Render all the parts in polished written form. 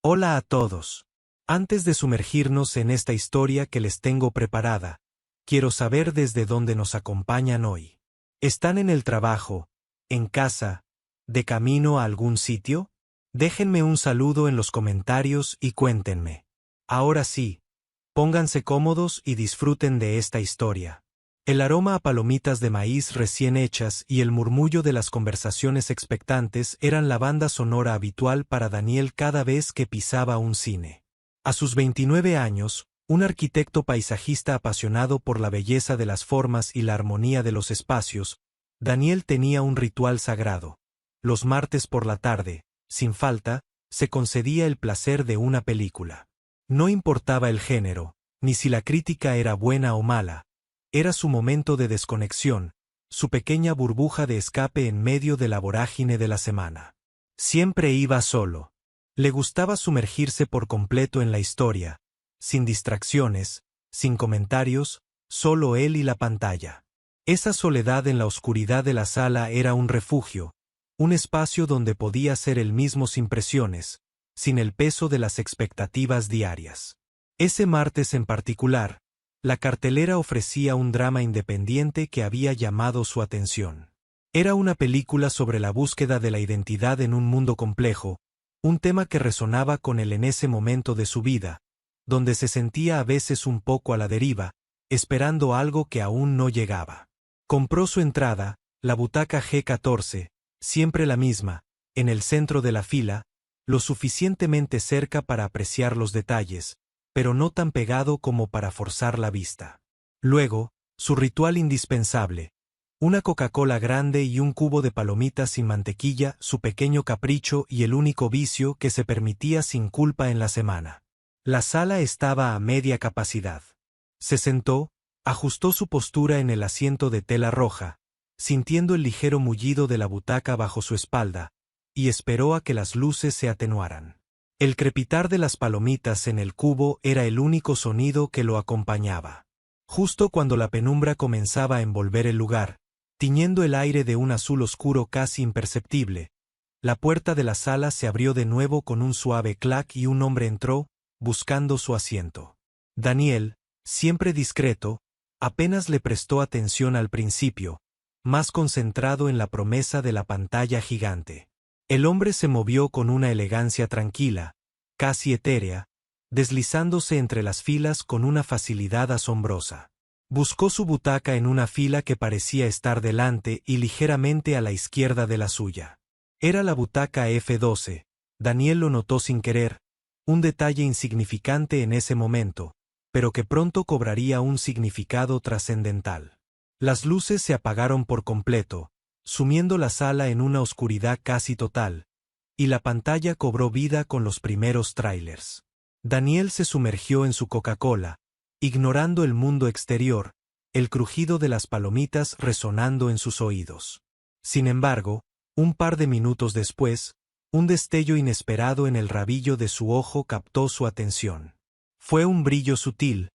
Hola a todos. Antes de sumergirnos en esta historia que les tengo preparada, quiero saber desde dónde nos acompañan hoy. ¿Están en el trabajo, en casa, de camino a algún sitio? Déjenme un saludo en los comentarios y cuéntenme. Ahora sí, pónganse cómodos y disfruten de esta historia. El aroma a palomitas de maíz recién hechas y el murmullo de las conversaciones expectantes eran la banda sonora habitual para Daniel cada vez que pisaba un cine. A sus 29 años, un arquitecto paisajista apasionado por la belleza de las formas y la armonía de los espacios, Daniel tenía un ritual sagrado. Los martes por la tarde, sin falta, se concedía el placer de una película. No importaba el género, ni si la crítica era buena o mala. Era su momento de desconexión, su pequeña burbuja de escape en medio de la vorágine de la semana. Siempre iba solo. Le gustaba sumergirse por completo en la historia, sin distracciones, sin comentarios, solo él y la pantalla. Esa soledad en la oscuridad de la sala era un refugio, un espacio donde podía ser él mismo sin presiones, sin el peso de las expectativas diarias. Ese martes en particular, la cartelera ofrecía un drama independiente que había llamado su atención. Era una película sobre la búsqueda de la identidad en un mundo complejo, un tema que resonaba con él en ese momento de su vida, donde se sentía a veces un poco a la deriva, esperando algo que aún no llegaba. Compró su entrada, la butaca G14, siempre la misma, en el centro de la fila, lo suficientemente cerca para apreciar los detalles, pero no tan pegado como para forzar la vista. Luego, su ritual indispensable, una Coca-Cola grande y un cubo de palomitas sin mantequilla, su pequeño capricho y el único vicio que se permitía sin culpa en la semana. La sala estaba a media capacidad. Se sentó, ajustó su postura en el asiento de tela roja, sintiendo el ligero mullido de la butaca bajo su espalda, y esperó a que las luces se atenuaran. El crepitar de las palomitas en el cubo era el único sonido que lo acompañaba. Justo cuando la penumbra comenzaba a envolver el lugar, tiñendo el aire de un azul oscuro casi imperceptible, la puerta de la sala se abrió de nuevo con un suave clac y un hombre entró, buscando su asiento. Daniel, siempre discreto, apenas le prestó atención al principio, más concentrado en la promesa de la pantalla gigante. El hombre se movió con una elegancia tranquila, casi etérea, deslizándose entre las filas con una facilidad asombrosa. Buscó su butaca en una fila que parecía estar delante y ligeramente a la izquierda de la suya. Era la butaca F12, Daniel lo notó sin querer, un detalle insignificante en ese momento, pero que pronto cobraría un significado trascendental. Las luces se apagaron por completo, sumiendo la sala en una oscuridad casi total, y la pantalla cobró vida con los primeros tráilers. Daniel se sumergió en su Coca-Cola, ignorando el mundo exterior, el crujido de las palomitas resonando en sus oídos. Sin embargo, un par de minutos después, un destello inesperado en el rabillo de su ojo captó su atención. Fue un brillo sutil,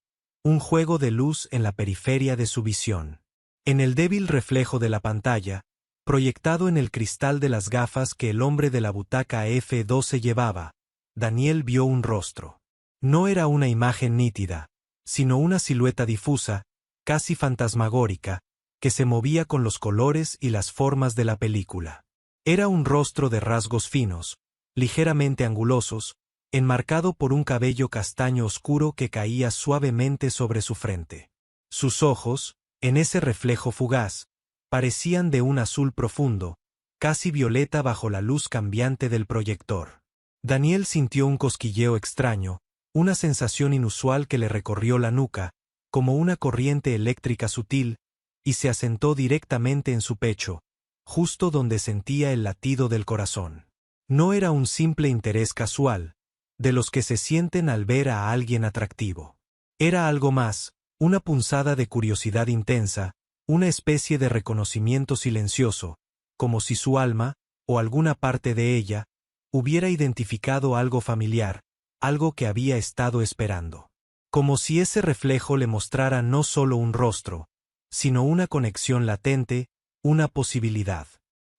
un juego de luz en la periferia de su visión. En el débil reflejo de la pantalla, proyectado en el cristal de las gafas que el hombre de la butaca F12 llevaba, Daniel vio un rostro. No era una imagen nítida, sino una silueta difusa, casi fantasmagórica, que se movía con los colores y las formas de la película. Era un rostro de rasgos finos, ligeramente angulosos, enmarcado por un cabello castaño oscuro que caía suavemente sobre su frente. Sus ojos, en ese reflejo fugaz, parecían de un azul profundo, casi violeta bajo la luz cambiante del proyector. Daniel sintió un cosquilleo extraño, una sensación inusual que le recorrió la nuca, como una corriente eléctrica sutil, y se asentó directamente en su pecho, justo donde sentía el latido del corazón. No era un simple interés casual, de los que se sienten al ver a alguien atractivo. Era algo más, una punzada de curiosidad intensa, una especie de reconocimiento silencioso, como si su alma, o alguna parte de ella, hubiera identificado algo familiar, algo que había estado esperando. Como si ese reflejo le mostrara no solo un rostro, sino una conexión latente, una posibilidad.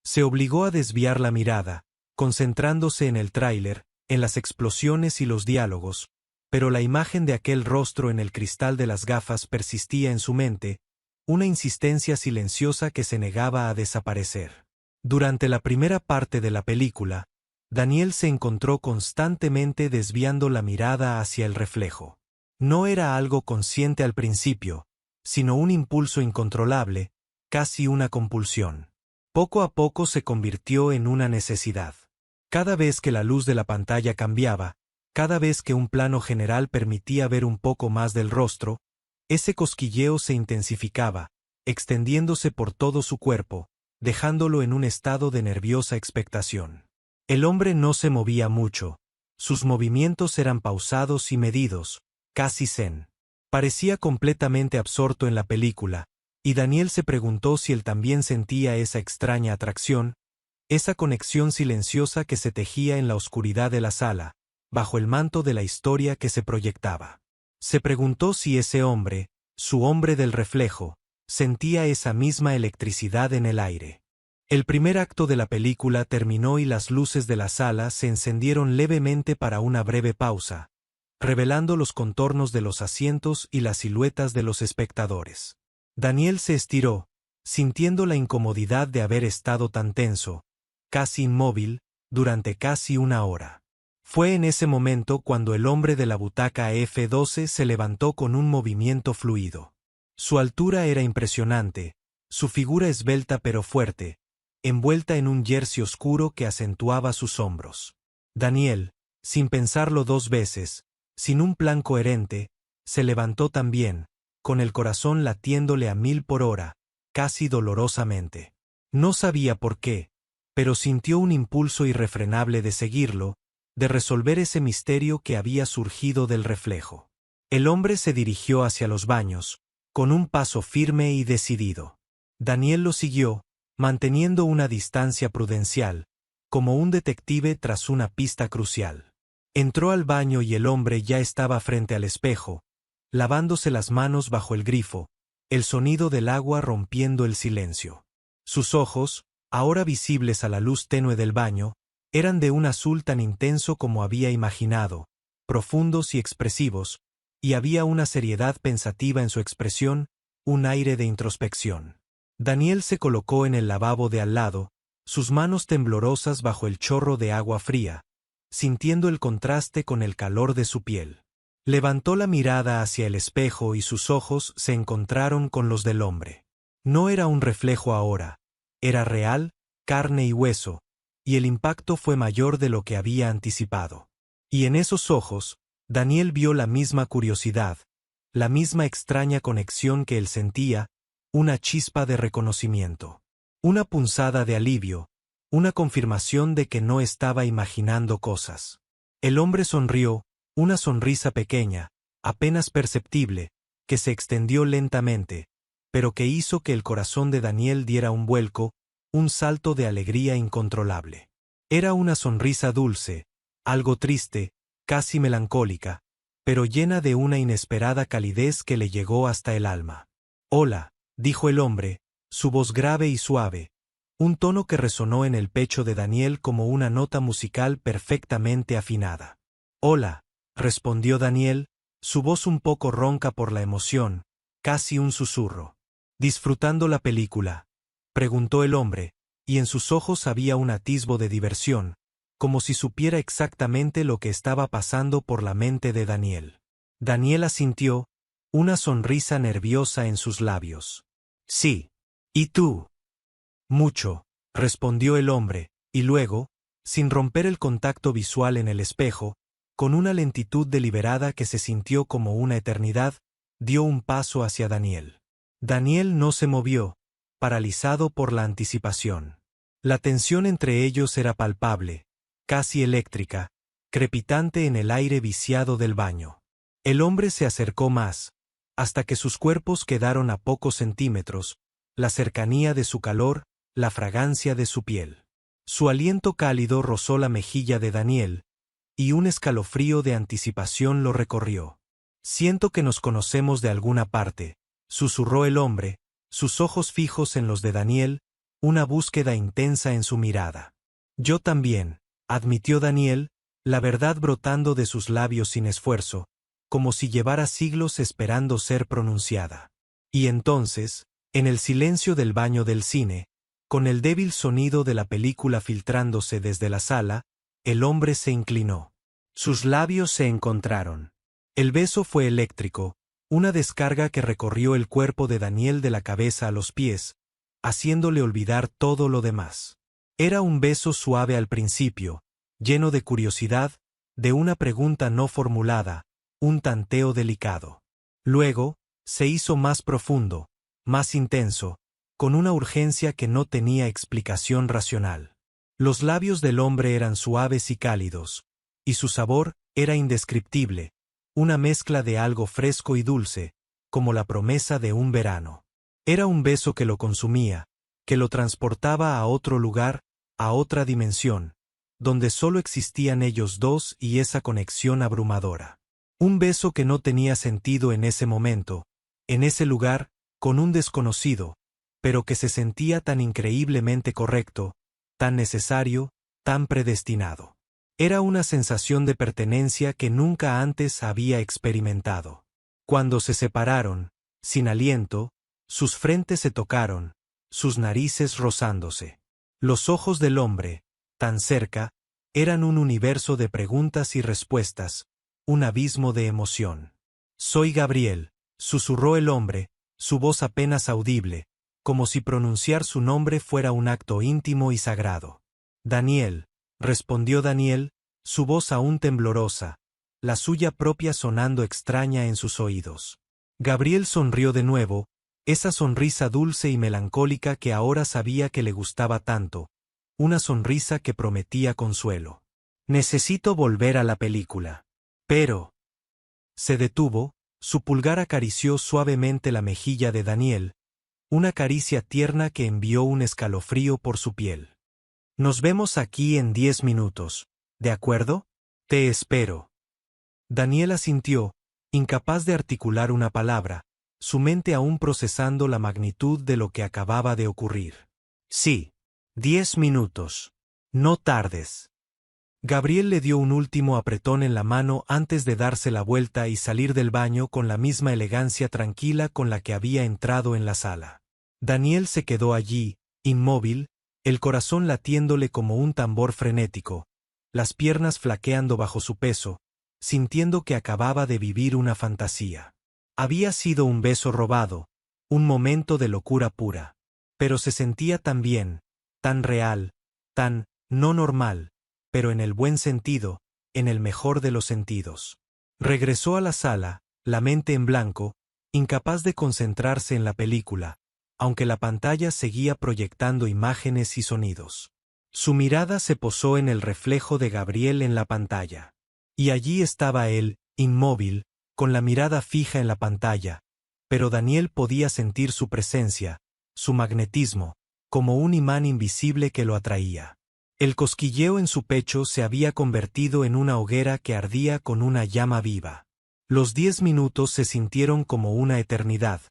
Se obligó a desviar la mirada, concentrándose en el tráiler, en las explosiones y los diálogos, pero la imagen de aquel rostro en el cristal de las gafas persistía en su mente, una insistencia silenciosa que se negaba a desaparecer. Durante la primera parte de la película, Daniel se encontró constantemente desviando la mirada hacia el reflejo. No era algo consciente al principio, sino un impulso incontrolable, casi una compulsión. Poco a poco se convirtió en una necesidad. Cada vez que la luz de la pantalla cambiaba, cada vez que un plano general permitía ver un poco más del rostro, ese cosquilleo se intensificaba, extendiéndose por todo su cuerpo, dejándolo en un estado de nerviosa expectación. El hombre no se movía mucho, sus movimientos eran pausados y medidos, casi zen. Parecía completamente absorto en la película, y Daniel se preguntó si él también sentía esa extraña atracción, esa conexión silenciosa que se tejía en la oscuridad de la sala, bajo el manto de la historia que se proyectaba. Se preguntó si ese hombre, su hombre del reflejo, sentía esa misma electricidad en el aire. El primer acto de la película terminó y las luces de la sala se encendieron levemente para una breve pausa, revelando los contornos de los asientos y las siluetas de los espectadores. Daniel se estiró, sintiendo la incomodidad de haber estado tan tenso, casi inmóvil, durante casi una hora. Fue en ese momento cuando el hombre de la butaca F12 se levantó con un movimiento fluido. Su altura era impresionante, su figura esbelta pero fuerte, envuelta en un jersey oscuro que acentuaba sus hombros. Daniel, sin pensarlo dos veces, sin un plan coherente, se levantó también, con el corazón latiéndole a 1000 por hora, casi dolorosamente. No sabía por qué, pero sintió un impulso irrefrenable de seguirlo, de resolver ese misterio que había surgido del reflejo. El hombre se dirigió hacia los baños, con un paso firme y decidido. Daniel lo siguió, manteniendo una distancia prudencial, como un detective tras una pista crucial. Entró al baño y el hombre ya estaba frente al espejo, lavándose las manos bajo el grifo, el sonido del agua rompiendo el silencio. Sus ojos, ahora visibles a la luz tenue del baño, eran de un azul tan intenso como había imaginado, profundos y expresivos, y había una seriedad pensativa en su expresión, un aire de introspección. Daniel se colocó en el lavabo de al lado, sus manos temblorosas bajo el chorro de agua fría, sintiendo el contraste con el calor de su piel. Levantó la mirada hacia el espejo y sus ojos se encontraron con los del hombre. No era un reflejo ahora, era real, carne y hueso, y el impacto fue mayor de lo que había anticipado. Y en esos ojos, Daniel vio la misma curiosidad, la misma extraña conexión que él sentía, una chispa de reconocimiento, una punzada de alivio, una confirmación de que no estaba imaginando cosas. El hombre sonrió, una sonrisa pequeña, apenas perceptible, que se extendió lentamente, pero que hizo que el corazón de Daniel diera un vuelco, un salto de alegría incontrolable. Era una sonrisa dulce, algo triste, casi melancólica, pero llena de una inesperada calidez que le llegó hasta el alma. «Hola», dijo el hombre, su voz grave y suave, un tono que resonó en el pecho de Daniel como una nota musical perfectamente afinada. «Hola», respondió Daniel, su voz un poco ronca por la emoción, casi un susurro. «¿Disfrutando la película?», preguntó el hombre, y en sus ojos había un atisbo de diversión, como si supiera exactamente lo que estaba pasando por la mente de Daniel. Daniel asintió, una sonrisa nerviosa en sus labios. «Sí. ¿Y tú?» «Mucho», respondió el hombre, y luego, sin romper el contacto visual en el espejo, con una lentitud deliberada que se sintió como una eternidad, dio un paso hacia Daniel. Daniel no se movió, paralizado por la anticipación. La tensión entre ellos era palpable, casi eléctrica, crepitante en el aire viciado del baño. El hombre se acercó más, hasta que sus cuerpos quedaron a pocos centímetros, la cercanía de su calor, la fragancia de su piel. Su aliento cálido rozó la mejilla de Daniel, y un escalofrío de anticipación lo recorrió. «Siento que nos conocemos de alguna parte», susurró el hombre, sus ojos fijos en los de Daniel, una búsqueda intensa en su mirada. «Yo también», admitió Daniel, la verdad brotando de sus labios sin esfuerzo, como si llevara siglos esperando ser pronunciada. Y entonces, en el silencio del baño del cine, con el débil sonido de la película filtrándose desde la sala, el hombre se inclinó. Sus labios se encontraron. El beso fue eléctrico, una descarga que recorrió el cuerpo de Daniel de la cabeza a los pies, haciéndole olvidar todo lo demás. Era un beso suave al principio, lleno de curiosidad, de una pregunta no formulada, un tanteo delicado. Luego, se hizo más profundo, más intenso, con una urgencia que no tenía explicación racional. Los labios del hombre eran suaves y cálidos, y su sabor era indescriptible, una mezcla de algo fresco y dulce, como la promesa de un verano. Era un beso que lo consumía, que lo transportaba a otro lugar, a otra dimensión, donde solo existían ellos dos y esa conexión abrumadora. Un beso que no tenía sentido en ese momento, en ese lugar, con un desconocido, pero que se sentía tan increíblemente correcto, tan necesario, tan predestinado. Era una sensación de pertenencia que nunca antes había experimentado. Cuando se separaron, sin aliento, sus frentes se tocaron, sus narices rozándose. Los ojos del hombre, tan cerca, eran un universo de preguntas y respuestas, un abismo de emoción. «Soy Gabriel», susurró el hombre, su voz apenas audible, como si pronunciar su nombre fuera un acto íntimo y sagrado. «Daniel», respondió Daniel, su voz aún temblorosa, la suya propia sonando extraña en sus oídos. Gabriel sonrió de nuevo, esa sonrisa dulce y melancólica que ahora sabía que le gustaba tanto, una sonrisa que prometía consuelo. «Necesito volver a la película». «Pero...» Se detuvo, su pulgar acarició suavemente la mejilla de Daniel, una caricia tierna que envió un escalofrío por su piel. «Nos vemos aquí en 10 minutos, ¿de acuerdo? Te espero». Daniel asintió, incapaz de articular una palabra, su mente aún procesando la magnitud de lo que acababa de ocurrir. «Sí. 10 minutos. No tardes». Gabriel le dio un último apretón en la mano antes de darse la vuelta y salir del baño con la misma elegancia tranquila con la que había entrado en la sala. Daniel se quedó allí, inmóvil, el corazón latiéndole como un tambor frenético, las piernas flaqueando bajo su peso, sintiendo que acababa de vivir una fantasía. Había sido un beso robado, un momento de locura pura, pero se sentía tan bien, tan real, tan no normal, pero en el buen sentido, en el mejor de los sentidos. Regresó a la sala, la mente en blanco, incapaz de concentrarse en la película, aunque la pantalla seguía proyectando imágenes y sonidos. Su mirada se posó en el reflejo de Gabriel en la pantalla. Y allí estaba él, inmóvil, con la mirada fija en la pantalla, pero Daniel podía sentir su presencia, su magnetismo, como un imán invisible que lo atraía. El cosquilleo en su pecho se había convertido en una hoguera que ardía con una llama viva. Los 10 minutos se sintieron como una eternidad,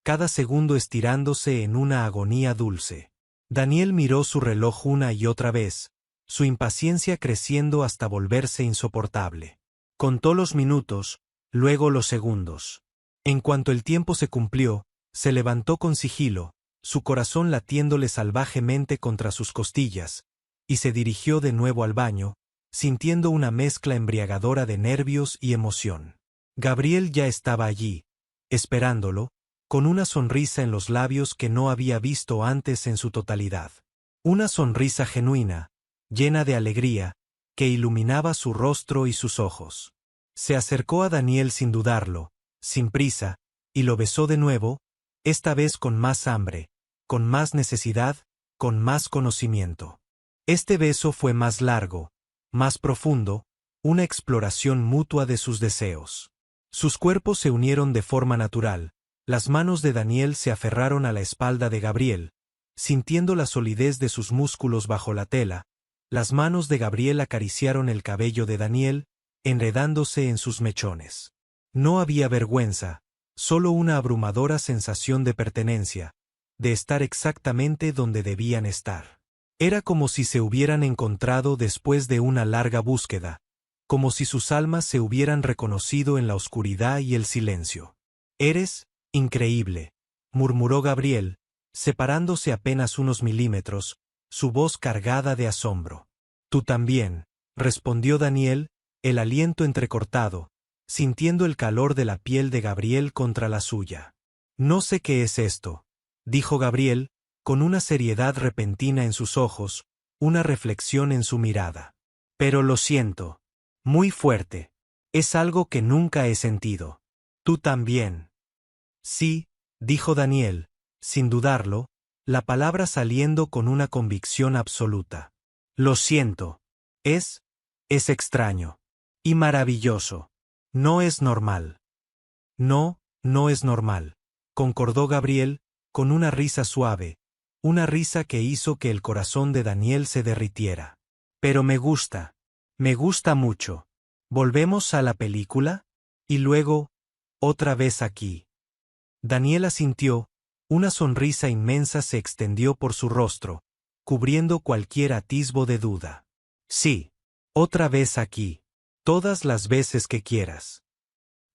cada segundo estirándose en una agonía dulce. Daniel miró su reloj una y otra vez, su impaciencia creciendo hasta volverse insoportable. Contó los minutos, luego los segundos. En cuanto el tiempo se cumplió, se levantó con sigilo, su corazón latiéndole salvajemente contra sus costillas, y se dirigió de nuevo al baño, sintiendo una mezcla embriagadora de nervios y emoción. Gabriel ya estaba allí, esperándolo, con una sonrisa en los labios que no había visto antes en su totalidad. Una sonrisa genuina, llena de alegría, que iluminaba su rostro y sus ojos. Se acercó a Daniel sin dudarlo, sin prisa, y lo besó de nuevo, esta vez con más hambre, con más necesidad, con más conocimiento. Este beso fue más largo, más profundo, una exploración mutua de sus deseos. Sus cuerpos se unieron de forma natural, las manos de Daniel se aferraron a la espalda de Gabriel, sintiendo la solidez de sus músculos bajo la tela, las manos de Gabriel acariciaron el cabello de Daniel, enredándose en sus mechones. No había vergüenza, solo una abrumadora sensación de pertenencia, de estar exactamente donde debían estar. Era como si se hubieran encontrado después de una larga búsqueda, como si sus almas se hubieran reconocido en la oscuridad y el silencio. «Eres increíble», murmuró Gabriel, separándose apenas unos milímetros, su voz cargada de asombro. «Tú también», respondió Daniel, el aliento entrecortado, sintiendo el calor de la piel de Gabriel contra la suya. «No sé qué es esto», dijo Gabriel, con una seriedad repentina en sus ojos, una reflexión en su mirada. «Pero lo siento. Muy fuerte. Es algo que nunca he sentido. Tú también». «Sí», dijo Daniel, sin dudarlo, la palabra saliendo con una convicción absoluta. «Lo siento. Es extraño. Y maravilloso. No es normal». «No, no es normal», concordó Gabriel, con una risa suave, una risa que hizo que el corazón de Daniel se derritiera. «Pero me gusta mucho. ¿Volvemos a la película? Y luego, otra vez aquí». Daniel asintió, una sonrisa inmensa se extendió por su rostro, cubriendo cualquier atisbo de duda. «Sí, otra vez aquí. Todas las veces que quieras».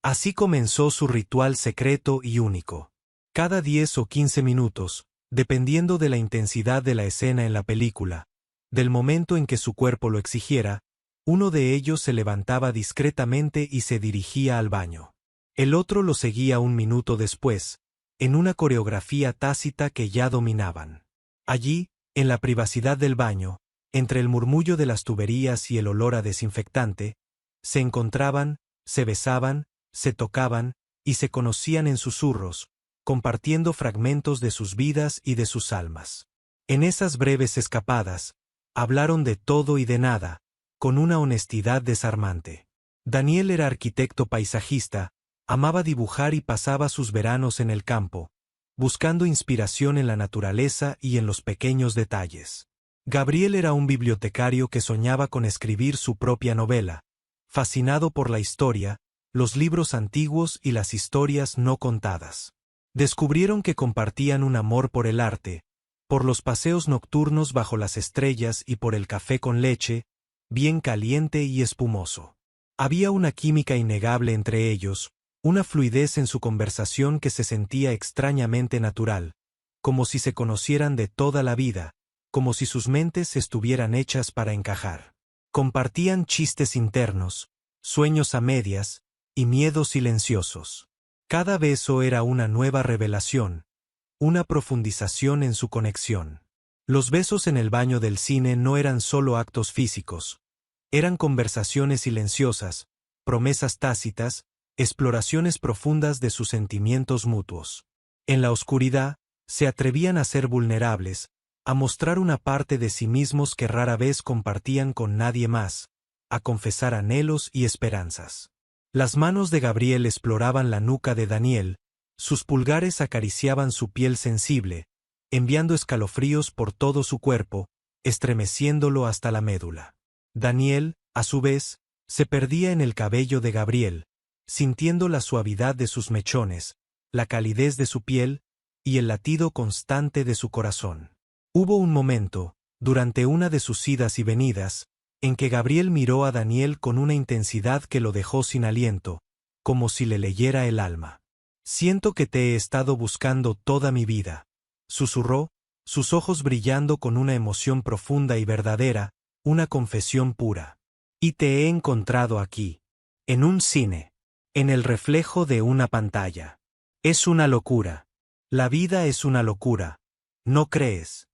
Así comenzó su ritual secreto y único. Cada 10 o 15 minutos, dependiendo de la intensidad de la escena en la película, del momento en que su cuerpo lo exigiera, uno de ellos se levantaba discretamente y se dirigía al baño. El otro lo seguía un minuto después, en una coreografía tácita que ya dominaban. Allí, en la privacidad del baño, entre el murmullo de las tuberías y el olor a desinfectante, se encontraban, se besaban, se tocaban, y se conocían en susurros, compartiendo fragmentos de sus vidas y de sus almas. En esas breves escapadas, hablaron de todo y de nada, con una honestidad desarmante. Daniel era arquitecto paisajista, amaba dibujar y pasaba sus veranos en el campo, buscando inspiración en la naturaleza y en los pequeños detalles. Gabriel era un bibliotecario que soñaba con escribir su propia novela, fascinado por la historia, los libros antiguos y las historias no contadas. Descubrieron que compartían un amor por el arte, por los paseos nocturnos bajo las estrellas y por el café con leche, bien caliente y espumoso. Había una química innegable entre ellos, una fluidez en su conversación que se sentía extrañamente natural, como si se conocieran de toda la vida, como si sus mentes estuvieran hechas para encajar. Compartían chistes internos, sueños a medias, y miedos silenciosos. Cada beso era una nueva revelación, una profundización en su conexión. Los besos en el baño del cine no eran solo actos físicos, eran conversaciones silenciosas, promesas tácitas, exploraciones profundas de sus sentimientos mutuos. En la oscuridad, se atrevían a ser vulnerables, a mostrar una parte de sí mismos que rara vez compartían con nadie más, a confesar anhelos y esperanzas. Las manos de Gabriel exploraban la nuca de Daniel, sus pulgares acariciaban su piel sensible, enviando escalofríos por todo su cuerpo, estremeciéndolo hasta la médula. Daniel, a su vez, se perdía en el cabello de Gabriel, sintiendo la suavidad de sus mechones, la calidez de su piel y el latido constante de su corazón. Hubo un momento, durante una de sus idas y venidas, en que Gabriel miró a Daniel con una intensidad que lo dejó sin aliento, como si le leyera el alma. «Siento que te he estado buscando toda mi vida», susurró, sus ojos brillando con una emoción profunda y verdadera, una confesión pura. «Y te he encontrado aquí, en un cine, en el reflejo de una pantalla. Es una locura. La vida es una locura, ¿no crees?»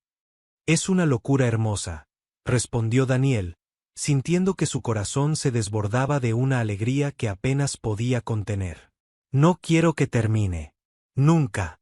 «Es una locura hermosa», respondió Daniel, sintiendo que su corazón se desbordaba de una alegría que apenas podía contener. «No quiero que termine. Nunca».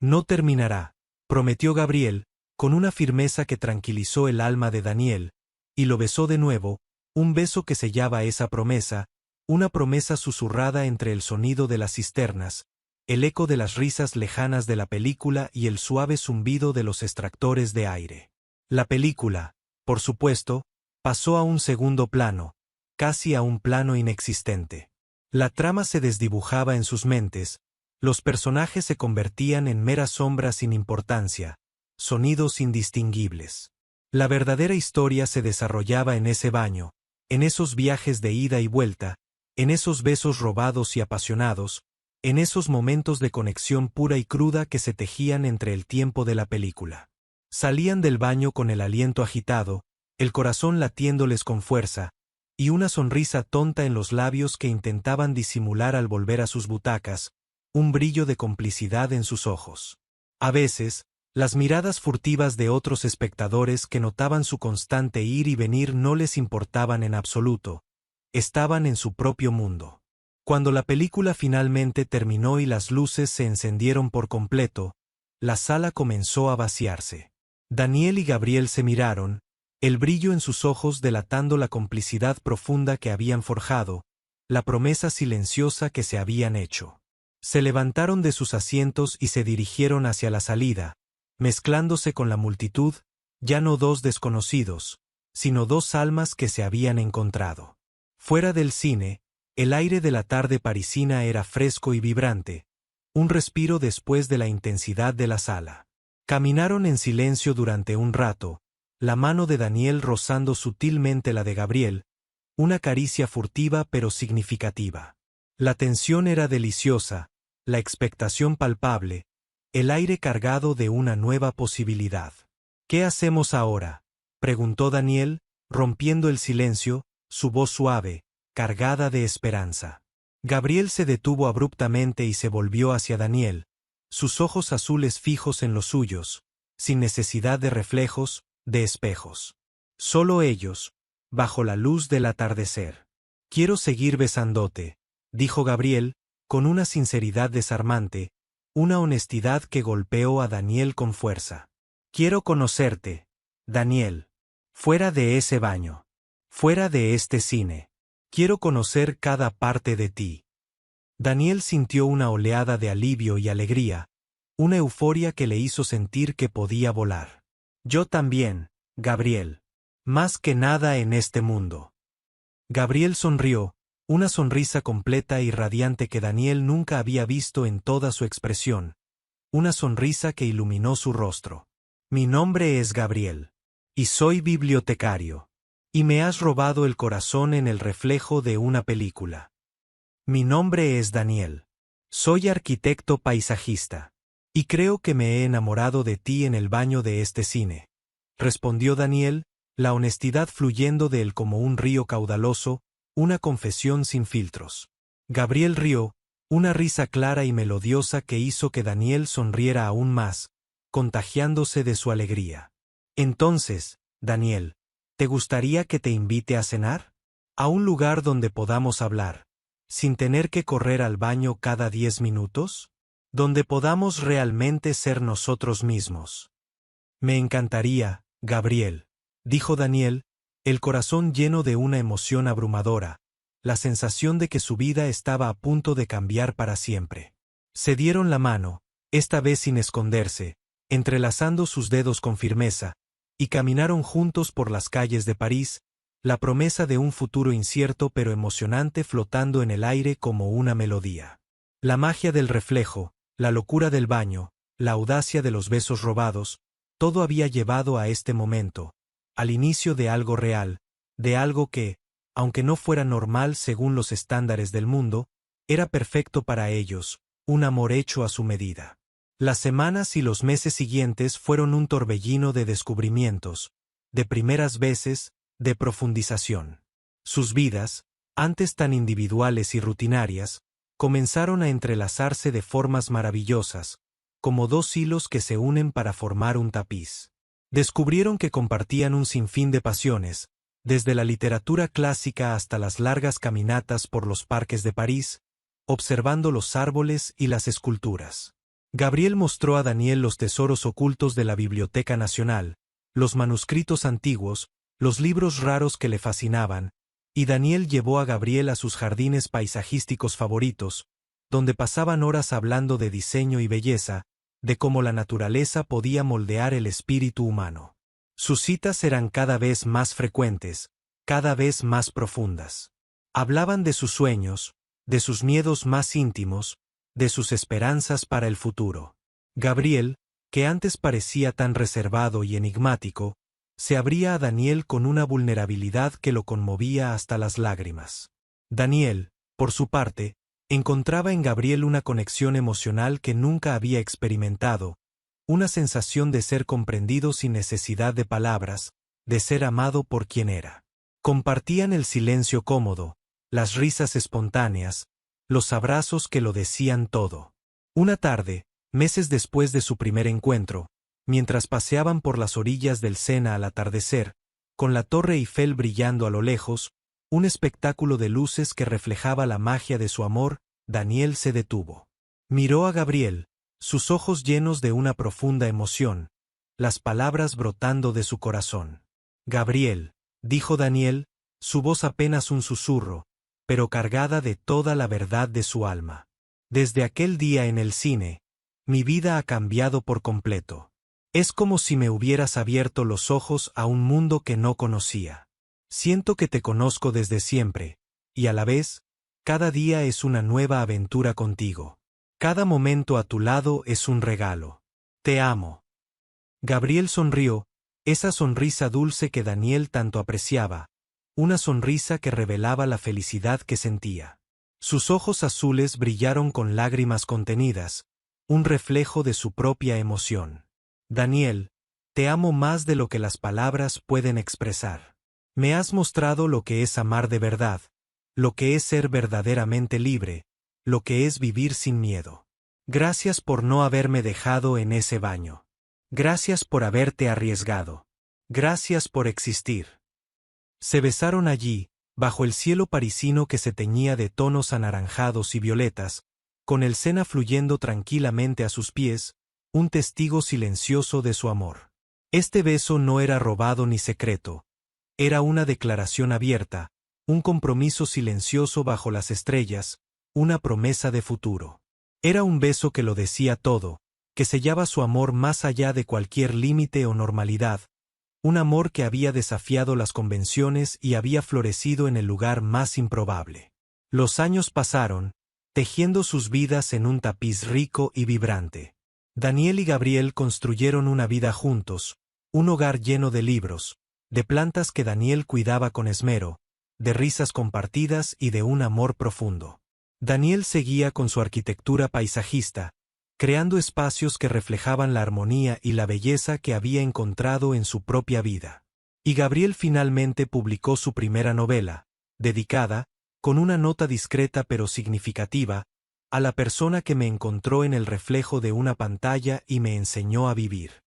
«No terminará», prometió Gabriel, con una firmeza que tranquilizó el alma de Daniel, y lo besó de nuevo, un beso que sellaba esa promesa, una promesa susurrada entre el sonido de las cisternas, el eco de las risas lejanas de la película y el suave zumbido de los extractores de aire. La película, por supuesto, pasó a un segundo plano, casi a un plano inexistente. La trama se desdibujaba en sus mentes, los personajes se convertían en meras sombras sin importancia, sonidos indistinguibles. La verdadera historia se desarrollaba en ese baño, en esos viajes de ida y vuelta, en esos besos robados y apasionados, en esos momentos de conexión pura y cruda que se tejían entre el tiempo de la película. Salían del baño con el aliento agitado, el corazón latiéndoles con fuerza, y una sonrisa tonta en los labios que intentaban disimular al volver a sus butacas, un brillo de complicidad en sus ojos. A veces, las miradas furtivas de otros espectadores que notaban su constante ir y venir no les importaban en absoluto, estaban en su propio mundo. Cuando la película finalmente terminó y las luces se encendieron por completo, la sala comenzó a vaciarse. Daniel y Gabriel se miraron, el brillo en sus ojos delatando la complicidad profunda que habían forjado, la promesa silenciosa que se habían hecho. Se levantaron de sus asientos y se dirigieron hacia la salida, mezclándose con la multitud, ya no dos desconocidos, sino dos almas que se habían encontrado. Fuera del cine, el aire de la tarde parisina era fresco y vibrante, un respiro después de la intensidad de la sala. Caminaron en silencio durante un rato, la mano de Daniel rozando sutilmente la de Gabriel, una caricia furtiva pero significativa. La tensión era deliciosa, la expectación palpable, el aire cargado de una nueva posibilidad. ¿Qué hacemos ahora?, preguntó Daniel, rompiendo el silencio, su voz suave, cargada de esperanza. Gabriel se detuvo abruptamente y se volvió hacia Daniel, sus ojos azules fijos en los suyos, sin necesidad de reflejos, de espejos. Solo ellos, bajo la luz del atardecer. Quiero seguir besándote, dijo Gabriel, con una sinceridad desarmante, una honestidad que golpeó a Daniel con fuerza. Quiero conocerte, Daniel. Fuera de ese baño. Fuera de este cine. Quiero conocer cada parte de ti. Daniel sintió una oleada de alivio y alegría, una euforia que le hizo sentir que podía volar. Yo también, Gabriel. Más que nada en este mundo. Gabriel sonrió, una sonrisa completa y radiante que Daniel nunca había visto en toda su expresión, una sonrisa que iluminó su rostro. Mi nombre es Gabriel. Y soy bibliotecario. Y me has robado el corazón en el reflejo de una película. Mi nombre es Daniel. Soy arquitecto paisajista. Y creo que me he enamorado de ti en el baño de este cine. Respondió Daniel, la honestidad fluyendo de él como un río caudaloso, una confesión sin filtros. Gabriel rió, una risa clara y melodiosa que hizo que Daniel sonriera aún más, contagiándose de su alegría. Entonces, Daniel, ¿te gustaría que te invite a cenar? ¿A un lugar donde podamos hablar, sin tener que correr al baño cada 10 minutos? Donde podamos realmente ser nosotros mismos. Me encantaría, Gabriel, dijo Daniel, el corazón lleno de una emoción abrumadora, la sensación de que su vida estaba a punto de cambiar para siempre. Se dieron la mano, esta vez sin esconderse, entrelazando sus dedos con firmeza, y caminaron juntos por las calles de París, la promesa de un futuro incierto pero emocionante flotando en el aire como una melodía. La magia del reflejo, la locura del baño, la audacia de los besos robados, todo había llevado a este momento, al inicio de algo real, de algo que, aunque no fuera normal según los estándares del mundo, era perfecto para ellos, un amor hecho a su medida. Las semanas y los meses siguientes fueron un torbellino de descubrimientos, de primeras veces, de profundización. Sus vidas, antes tan individuales y rutinarias, comenzaron a entrelazarse de formas maravillosas, como dos hilos que se unen para formar un tapiz. Descubrieron que compartían un sinfín de pasiones, desde la literatura clásica hasta las largas caminatas por los parques de París, observando los árboles y las esculturas. Gabriel mostró a Daniel los tesoros ocultos de la Biblioteca Nacional, los manuscritos antiguos, los libros raros que le fascinaban, y Daniel llevó a Gabriel a sus jardines paisajísticos favoritos, donde pasaban horas hablando de diseño y belleza, de cómo la naturaleza podía moldear el espíritu humano. Sus citas eran cada vez más frecuentes, cada vez más profundas. Hablaban de sus sueños, de sus miedos más íntimos, de sus esperanzas para el futuro. Gabriel, que antes parecía tan reservado y enigmático, Se abría a Daniel con una vulnerabilidad que lo conmovía hasta las lágrimas. Daniel, por su parte, encontraba en Gabriel una conexión emocional que nunca había experimentado, una sensación de ser comprendido sin necesidad de palabras, de ser amado por quien era. Compartían el silencio cómodo, las risas espontáneas, los abrazos que lo decían todo. Una tarde, meses después de su primer encuentro, mientras paseaban por las orillas del Sena al atardecer, con la Torre Eiffel brillando a lo lejos, un espectáculo de luces que reflejaba la magia de su amor, Daniel se detuvo. Miró a Gabriel, sus ojos llenos de una profunda emoción, las palabras brotando de su corazón. Gabriel, dijo Daniel, su voz apenas un susurro, pero cargada de toda la verdad de su alma. Desde aquel día en el cine, mi vida ha cambiado por completo. Es como si me hubieras abierto los ojos a un mundo que no conocía. Siento que te conozco desde siempre, y a la vez, cada día es una nueva aventura contigo. Cada momento a tu lado es un regalo. Te amo. Gabriel sonrió, esa sonrisa dulce que Daniel tanto apreciaba, una sonrisa que revelaba la felicidad que sentía. Sus ojos azules brillaron con lágrimas contenidas, un reflejo de su propia emoción. Daniel, te amo más de lo que las palabras pueden expresar. Me has mostrado lo que es amar de verdad, lo que es ser verdaderamente libre, lo que es vivir sin miedo. Gracias por no haberme dejado en ese baño. Gracias por haberte arriesgado. Gracias por existir. Se besaron allí, bajo el cielo parisino que se teñía de tonos anaranjados y violetas, con el Sena fluyendo tranquilamente a sus pies, un testigo silencioso de su amor. Este beso no era robado ni secreto, era una declaración abierta, un compromiso silencioso bajo las estrellas, una promesa de futuro. Era un beso que lo decía todo, que sellaba su amor más allá de cualquier límite o normalidad, un amor que había desafiado las convenciones y había florecido en el lugar más improbable. Los años pasaron, tejiendo sus vidas en un tapiz rico y vibrante. Daniel y Gabriel construyeron una vida juntos, un hogar lleno de libros, de plantas que Daniel cuidaba con esmero, de risas compartidas y de un amor profundo. Daniel seguía con su arquitectura paisajista, creando espacios que reflejaban la armonía y la belleza que había encontrado en su propia vida. Y Gabriel finalmente publicó su primera novela, dedicada, con una nota discreta pero significativa, a la persona que me encontró en el reflejo de una pantalla y me enseñó a vivir.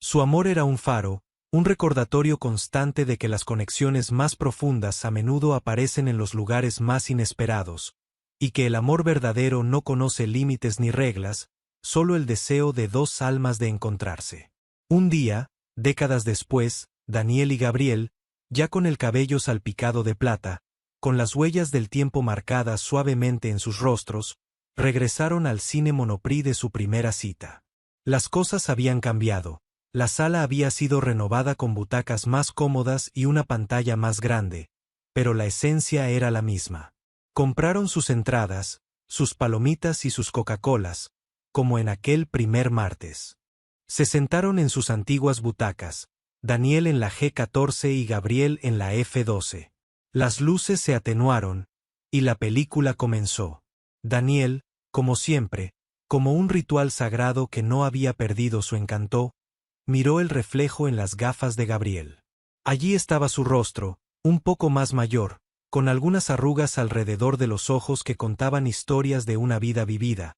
Su amor era un faro, un recordatorio constante de que las conexiones más profundas a menudo aparecen en los lugares más inesperados, y que el amor verdadero no conoce límites ni reglas, solo el deseo de dos almas de encontrarse. Un día, décadas después, Daniel y Gabriel, ya con el cabello salpicado de plata, con las huellas del tiempo marcadas suavemente en sus rostros, regresaron al cine Monoprix de su primera cita. Las cosas habían cambiado, la sala había sido renovada con butacas más cómodas y una pantalla más grande, pero la esencia era la misma. Compraron sus entradas, sus palomitas y sus Coca-Colas, como en aquel primer martes. Se sentaron en sus antiguas butacas, Daniel en la G14 y Gabriel en la F12. Las luces se atenuaron, y la película comenzó. Daniel, como siempre, como un ritual sagrado que no había perdido su encanto, miró el reflejo en las gafas de Gabriel. Allí estaba su rostro, un poco más mayor, con algunas arrugas alrededor de los ojos que contaban historias de una vida vivida,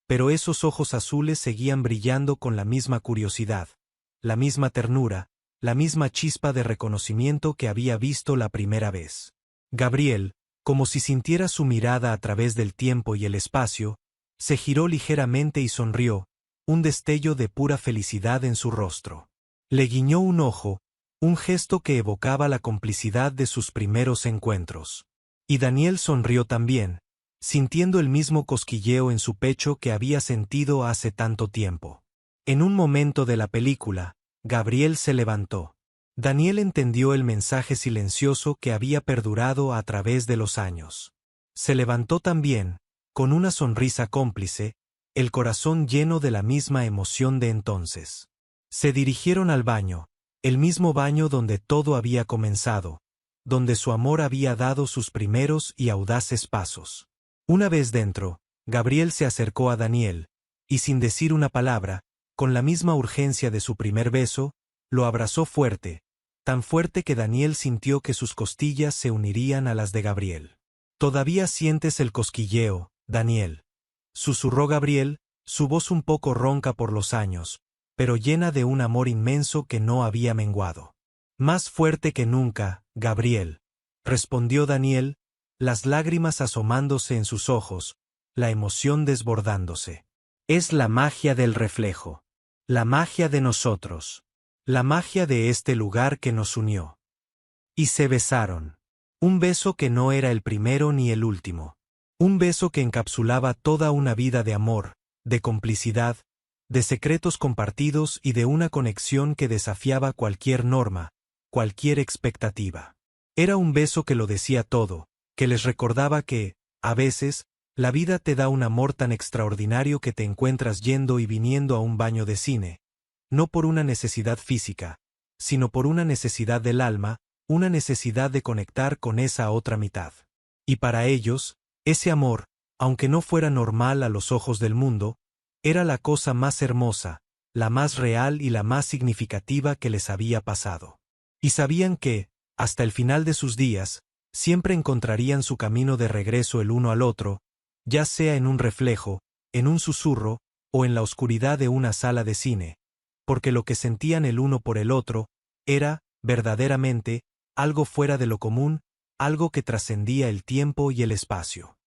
pero esos ojos azules seguían brillando con la misma curiosidad, la misma ternura, la misma chispa de reconocimiento que había visto la primera vez. Gabriel, como si sintiera su mirada a través del tiempo y el espacio, se giró ligeramente y sonrió, un destello de pura felicidad en su rostro. Le guiñó un ojo, un gesto que evocaba la complicidad de sus primeros encuentros. Y Daniel sonrió también, sintiendo el mismo cosquilleo en su pecho que había sentido hace tanto tiempo. En un momento de la película, Gabriel se levantó. Daniel entendió el mensaje silencioso que había perdurado a través de los años. Se levantó también, con una sonrisa cómplice, el corazón lleno de la misma emoción de entonces. Se dirigieron al baño, El mismo baño donde todo había comenzado, donde su amor había dado sus primeros y audaces pasos. Una vez dentro, Gabriel se acercó a Daniel, y sin decir una palabra, con la misma urgencia de su primer beso, lo abrazó fuerte, tan fuerte que Daniel sintió que sus costillas se unirían a las de Gabriel. «Todavía sientes el cosquilleo, Daniel», susurró Gabriel, su voz un poco ronca por los años, pero llena de un amor inmenso que no había menguado. «Más fuerte que nunca, Gabriel», respondió Daniel, las lágrimas asomándose en sus ojos, la emoción desbordándose. «Es la magia del reflejo, la magia de nosotros, la magia de este lugar que nos unió». Y se besaron. Un beso que no era el primero ni el último. Un beso que encapsulaba toda una vida de amor, de complicidad, de secretos compartidos y de una conexión que desafiaba cualquier norma, cualquier expectativa. Era un beso que lo decía todo, que les recordaba que, a veces, la vida te da un amor tan extraordinario que te encuentras yendo y viniendo a un baño de cine, no por una necesidad física, sino por una necesidad del alma, una necesidad de conectar con esa otra mitad. Y para ellos, ese amor, aunque no fuera normal a los ojos del mundo, era la cosa más hermosa, la más real y la más significativa que les había pasado. Y sabían que, hasta el final de sus días, siempre encontrarían su camino de regreso el uno al otro, ya sea en un reflejo, en un susurro, o en la oscuridad de una sala de cine, porque lo que sentían el uno por el otro, era, verdaderamente, algo fuera de lo común, algo que trascendía el tiempo y el espacio.